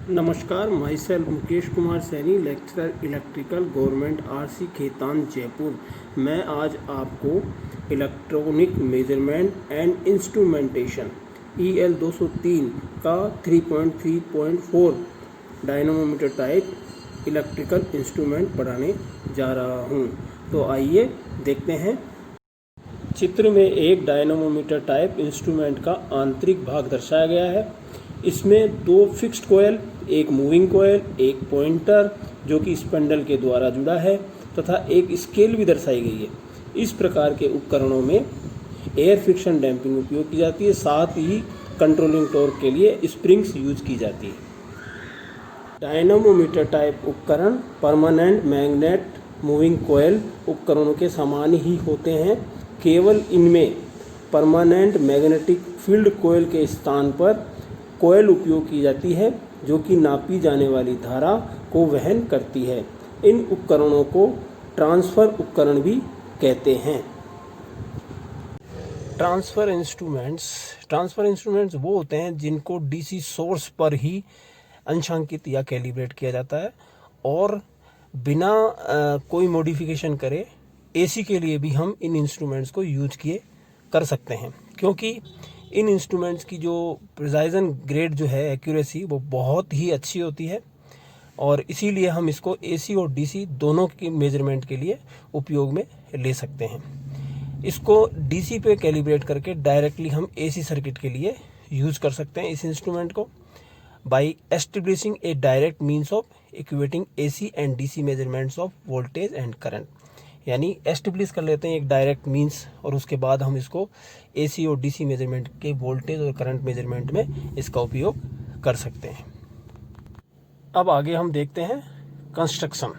नमस्कार, myself Mukesh Kumar Saini, lecturer electrical, government RC Khetan, Jaipur. मैं आज आपको electronic measurement and instrumentation EL 203 का 3.3.4 डायनामोमीटर टाइप इलेक्ट्रिकल इंस्ट्रूमेंट पढ़ाने जा रहा हूँ। तो आइए देखते हैं। चित्र में एक डायनामोमीटर टाइप इंस्ट्रूमेंट का आंतरिक भाग दर्शाया गया है। इसमें दो फिक्स्ड कॉयल, एक मूविंग कॉयल, एक पॉइंटर जो कि स्पेंडल के द्वारा जुड़ा है तथा एक स्केल भी दर्शाई गई है। इस प्रकार के उपकरणों में एयर फ्रिक्शन डैम्पिंग उपयोग की जाती है, साथ ही कंट्रोलिंग टॉर्क के लिए स्प्रिंग्स यूज की जाती है। डायनामोमीटर टाइप उपकरण परमानेंट मैग्नेट मूविंग कॉयल उपकरणों के समान ही होते हैं, केवल इनमें परमानेंट मैग्नेटिक फील्ड कॉयल के स्थान पर कॉयल उपयोग की जाती है जो कि नापी जाने वाली धारा को वहन करती है। इन उपकरणों को ट्रांसफर उपकरण भी कहते हैं। ट्रांसफर इंस्ट्रूमेंट्स वो होते हैं जिनको डीसी सोर्स पर ही अंशांकित या कैलिब्रेट किया जाता है और बिना कोई मॉडिफिकेशन करे एसी के लिए भी हम इन इंस्ट्रूमेंट्स को यूज कर सकते हैं, क्योंकि इन इंस्ट्रूमेंट्स की जो प्रिसाइजन ग्रेड जो है, एक्यूरेसी, वो बहुत ही अच्छी होती है और इसीलिए हम इसको एसी और डीसी दोनों की मेजरमेंट के लिए उपयोग में ले सकते हैं। इसको डीसी पे कैलिब्रेट करके डायरेक्टली हम एसी सर्किट के लिए यूज कर सकते हैं इस इंस्ट्रूमेंट को by establishing A direct means of equating AC and DC measurements of voltage and current. यानी एस्टेब्लिश कर लेते हैं एक डायरेक्ट मीन्स और उसके बाद हम इसको एसी और डीसी मेजरमेंट के वोल्टेज और करंट मेजरमेंट में इसका उपयोग कर सकते हैं। अब आगे हम देखते हैं कंस्ट्रक्शन।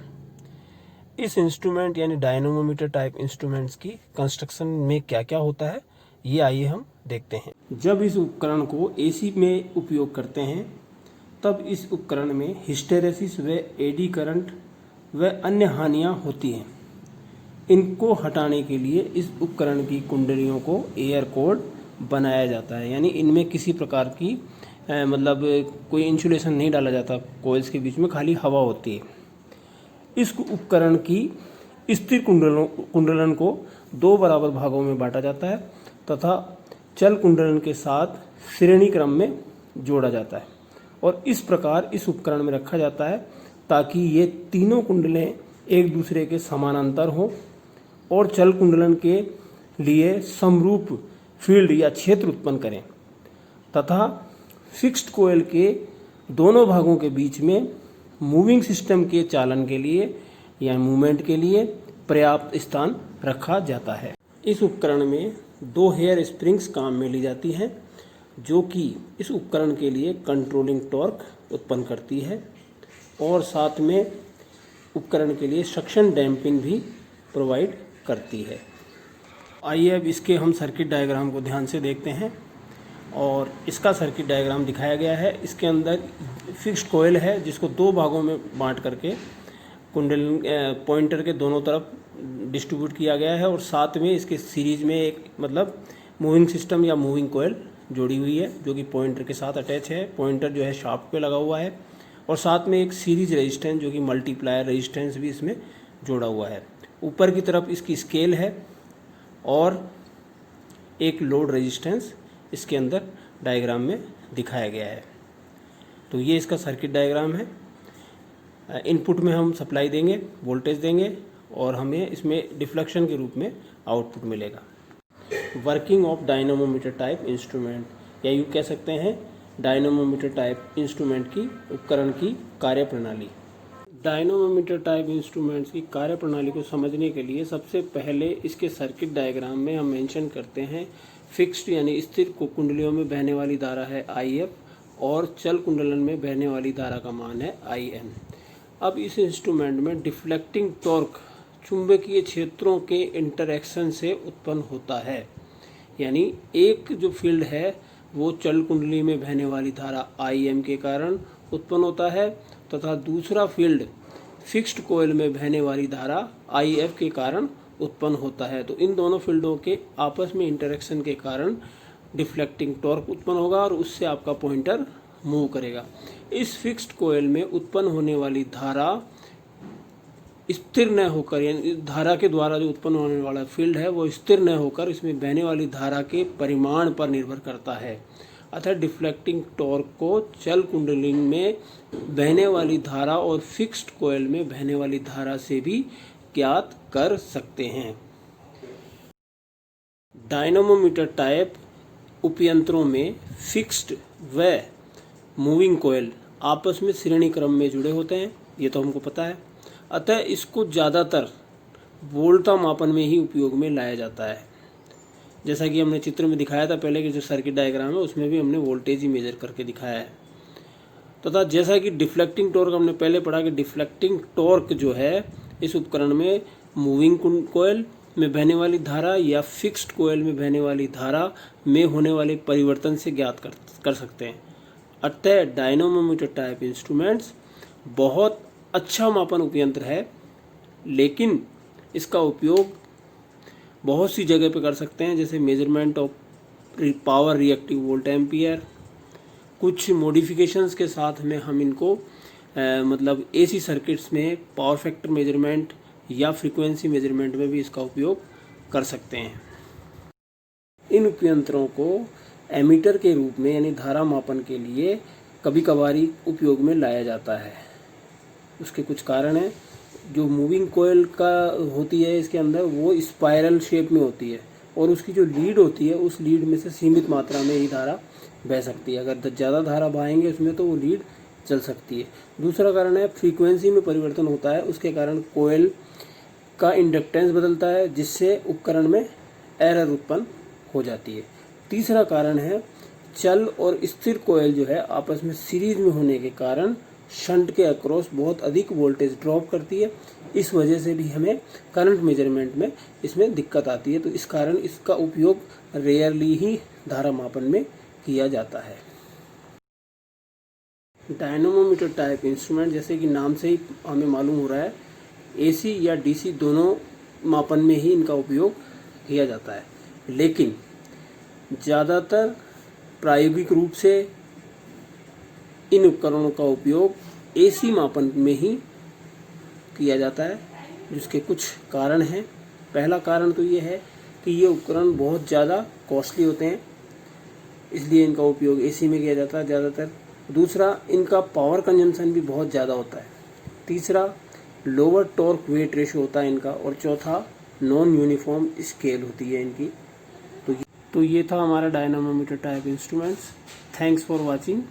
इस इंस्ट्रूमेंट यानी डायनामोमीटर टाइप इंस्ट्रूमेंट्स की कंस्ट्रक्शन में क्या क्या होता है, ये आइए हम देखते हैं। जब इस उपकरण को एसी में उपयोग करते हैं तब इस उपकरण में हिस्टेरेसिस व एडी करंट व अन्य हानियां होती हैं। इनको हटाने के लिए इस उपकरण की कुंडलियों को एयर कोड बनाया जाता है, यानी इनमें किसी प्रकार की कोई इंसुलेशन नहीं डाला जाता, कॉइल्स के बीच में खाली हवा होती है। इस उपकरण की स्थिर कुंडलन को दो बराबर भागों में बांटा जाता है तथा चल कुंडलन के साथ श्रेणी क्रम में जोड़ा जाता है और इस प्रकार इस उपकरण में रखा जाता है ताकि ये तीनों कुंडलें एक दूसरे के समानांतर हों और चल कुंडलन के लिए समरूप फील्ड या क्षेत्र उत्पन्न करें तथा फिक्स्ड कॉइल के दोनों भागों के बीच में मूविंग सिस्टम के चालन के लिए या मूवमेंट के लिए पर्याप्त स्थान रखा जाता है। इस उपकरण में दो हेयर स्प्रिंग्स काम में ली जाती हैं जो कि इस उपकरण के लिए कंट्रोलिंग टॉर्क उत्पन्न करती है और साथ में उपकरण के लिए सक्शन डैम्पिंग भी प्रोवाइड करती है। आइए अब इसके हम सर्किट डायग्राम को ध्यान से देखते हैं और इसका सर्किट डायग्राम दिखाया गया है। इसके अंदर फिक्स्ड कॉइल है जिसको दो भागों में बांट करके कुंडल पॉइंटर के दोनों तरफ डिस्ट्रीब्यूट किया गया है और साथ में इसके सीरीज में एक मूविंग सिस्टम या मूविंग कॉइल जोड़ी हुई है जो कि पॉइंटर के साथ अटैच है। पॉइंटर जो है शाफ्ट पे लगा हुआ है और साथ में एक सीरीज रेजिस्टेंस जो कि मल्टीप्लायर रेजिस्टेंस भी इसमें जोड़ा हुआ है। ऊपर की तरफ इसकी स्केल है और एक लोड रेजिस्टेंस इसके अंदर डायग्राम में दिखाया गया है। तो ये इसका सर्किट डायग्राम है। इनपुट में हम सप्लाई देंगे, वोल्टेज देंगे और हमें इसमें डिफ्लेक्शन के रूप में आउटपुट मिलेगा। Working of dynamometer type instrument या यूँ कह सकते हैं डायनामोमीटर टाइप इंस्ट्रूमेंट की उपकरण की कार्यप्रणाली। डायनामोमीटर टाइप इंस्ट्रूमेंट्स की कार्यप्रणाली को समझने के लिए सबसे पहले इसके सर्किट डायग्राम में हम मेंशन करते हैं फिक्स्ड यानी स्थिर कुंडलियों में बहने वाली धारा है IF और चल कुंडलन में बहने वाली धारा का मान है IN। अब इस इंस्ट्रूमेंट में डिफ्लेक्टिंग टॉर्क चुंबकीय क्षेत्रों के इंटरैक्शन से उत्पन्न होता है, यानी एक जो फील्ड है वो चल कुंडली में बहने वाली धारा IM के कारण उत्पन्न होता है तथा दूसरा फील्ड फिक्स्ड कॉइल में बहने वाली धारा IF के कारण उत्पन्न होता है। तो इन दोनों फील्डों के आपस में इंटरेक्शन के कारण डिफ्लेक्टिंग टॉर्क उत्पन्न होगा और उससे आपका पॉइंटर मूव करेगा। इस फिक्स्ड कोयल में उत्पन्न होने वाली धारा स्थिर न होकर, यानी धारा के द्वारा जो उत्पन्न होने वाला फील्ड है वो स्थिर न होकर इसमें बहने वाली धारा के परिमाण पर निर्भर करता है। अतः डिफ्लेक्टिंग टॉर्क को चल कुंडली में बहने वाली धारा और फिक्स्ड कोयल में बहने वाली धारा से भी ज्ञात कर सकते हैं। डायनामोमीटर टाइप उपयंत्रों में फिक्स्ड व मूविंग कोयल आपस में श्रेणी क्रम में जुड़े होते हैं, ये तो हमको पता है। अतः इसको ज़्यादातर वोल्टा मापन में ही उपयोग में लाया जाता है। जैसा कि हमने चित्र में दिखाया था पहले कि जो सर्किट डायग्राम है उसमें भी हमने वोल्टेज ही मेजर करके दिखाया है। तथा जैसा कि डिफ्लेक्टिंग टॉर्क हमने पहले पढ़ा कि डिफ्लेक्टिंग टॉर्क जो है इस उपकरण में मूविंग कोयल में बहने वाली धारा या फिक्स्ड कोयल में बहने वाली धारा में होने वाले परिवर्तन से ज्ञात कर सकते हैं। अतः डायनामोमीटर टाइप इंस्ट्रूमेंट्स बहुत अच्छा मापन उपयंत्र है, लेकिन इसका उपयोग बहुत सी जगह पे कर सकते हैं, जैसे measurement of power reactive volt ampere. कुछ मॉडिफिकेशंस के साथ में हम इनको मतलब एसी सर्किट्स में पावर फैक्टर मेजरमेंट या फ्रीक्वेंसी मेजरमेंट में भी इसका उपयोग कर सकते हैं। इन उपयंत्रों को एमीटर के रूप में यानी धारा मापन के लिए कभी कभारी उपयोग में लाया जाता है। उसके कुछ कारण हैं। जो मूविंग कोयल का होती है इसके अंदर वो स्पाइरल शेप में होती है और उसकी जो लीड होती है उस लीड में से सीमित मात्रा में ही धारा बह सकती है। अगर ज़्यादा धारा बहाएंगे उसमें तो वो लीड चल सकती है। दूसरा कारण है फ्रीक्वेंसी में परिवर्तन होता है, उसके कारण कोयल का इंडक्टेंस बदलता है जिससे उपकरण में एरर उत्पन्न हो जाती है। तीसरा कारण है चल और स्थिर कोयल जो है आपस में सीरीज में होने के कारण शंट के अक्रॉस बहुत अधिक वोल्टेज ड्रॉप करती है। इस वजह से भी हमें करंट मेजरमेंट में इसमें दिक्कत आती है, तो इस कारण इसका उपयोग रेयरली ही धारा मापन में किया जाता है। डायनामोमीटर टाइप इंस्ट्रूमेंट जैसे कि नाम से ही हमें मालूम हो रहा है एसी या डीसी दोनों मापन में ही इनका उपयोग किया जाता है, लेकिन ज़्यादातर प्रायोगिक रूप से इन उपकरणों का उपयोग एसी मापन में ही किया जाता है, जिसके कुछ कारण हैं। पहला कारण तो ये है कि ये उपकरण बहुत ज़्यादा कॉस्टली होते हैं, इसलिए इनका उपयोग एसी में किया जाता है ज़्यादातर। दूसरा, इनका पावर कंजम्पशन भी बहुत ज़्यादा होता है। तीसरा, लोअर टॉर्क वेट रेशियो होता है इनका। और चौथा, नॉन यूनिफॉर्म स्केल होती है इनकी। तो ये था हमारा dynamometer type instruments. Thanks for watching.